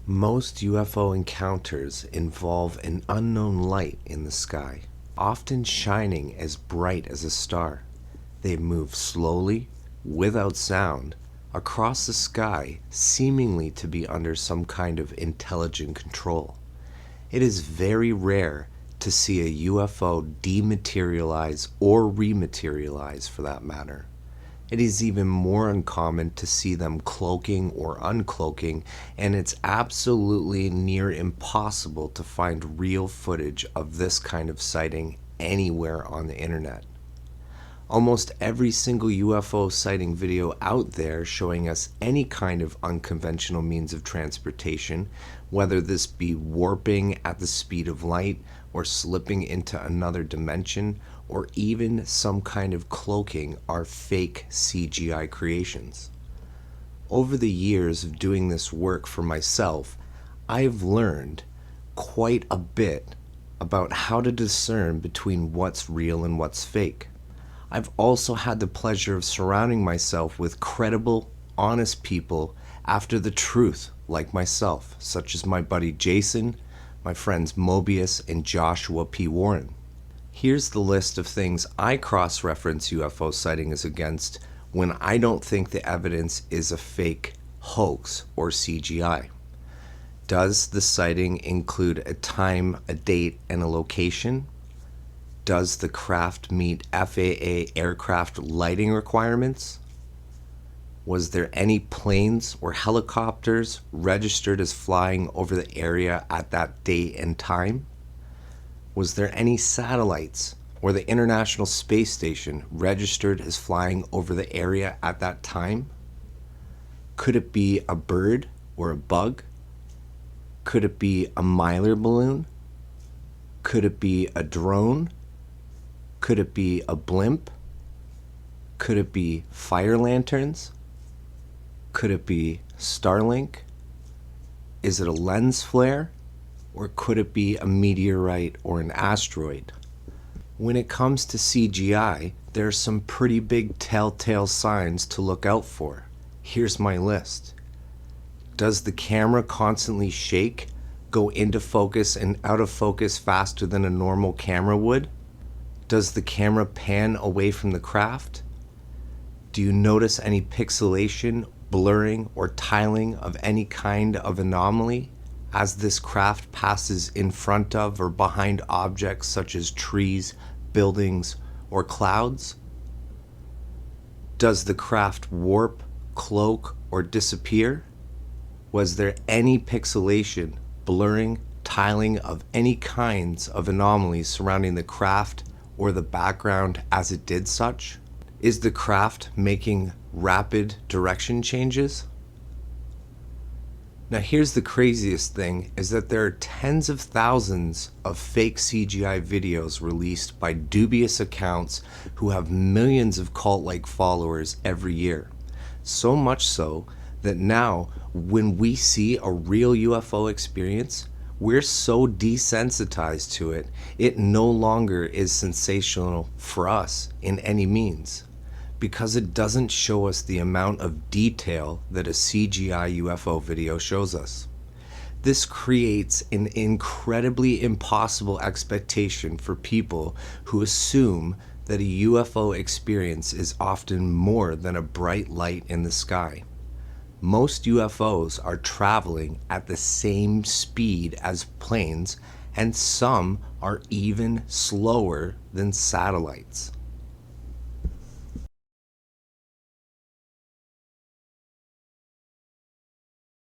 Most UFO encounters involve an unknown light in the sky, often shining as bright as a star. They move slowly, without sound, across the sky, seemingly to be under some kind of intelligent control. It is very rare to see a UFO dematerialize or rematerialize for that matter. It is even more uncommon to see them cloaking or uncloaking, and it's absolutely near impossible to find real footage of this kind of sighting anywhere on the internet. Almost every single UFO sighting video out there showing us any kind of unconventional means of transportation, whether this be warping at the speed of light, or slipping into another dimension, or even some kind of cloaking, are fake CGI creations. Over the years of doing this work for myself, I've learned quite a bit about how to discern between what's real and what's fake. I've also had the pleasure of surrounding myself with credible, honest people after the truth like myself, such as my buddy Jason, my friends Mobius and Joshua P. Warren. Here's the list of things I cross-reference UFO sightings against when I don't think the evidence is a fake hoax or CGI. Does the sighting include a time, a date, and a location? Does the craft meet FAA aircraft lighting requirements? Was there any planes or helicopters registered as flying over the area at that date and time? Was there any satellites or the International Space Station registered as flying over the area at that time? Could it be a bird or a bug? Could it be a Mylar balloon? Could it be a drone? Could it be a blimp? Could it be fire lanterns? Could it be Starlink? Is it a lens flare? Or could it be a meteorite or an asteroid? When it comes to CGI, there are some pretty big telltale signs to look out for. Here's my list. Does the camera constantly shake, go into focus and out of focus faster than a normal camera would? Does the camera pan away from the craft? Do you notice any pixelation, blurring, or tiling of any kind of anomaly as this craft passes in front of or behind objects such as trees, buildings, or clouds? Does the craft warp, cloak, or disappear? Was there any pixelation, blurring, tiling of any kinds of anomalies surrounding the craft or the background as it did such? Is the craft making rapid direction changes? Now here's the craziest thing, is that there are tens of thousands of fake CGI videos released by dubious accounts who have millions of cult-like followers every year. So much so that now when we see a real UFO experience, we're so desensitized to it, it no longer is sensational for us in any means, because it doesn't show us the amount of detail that a CGI UFO video shows us. This creates an incredibly impossible expectation for people who assume that a UFO experience is often more than a bright light in the sky. Most UFOs are traveling at the same speed as planes, and some are even slower than satellites.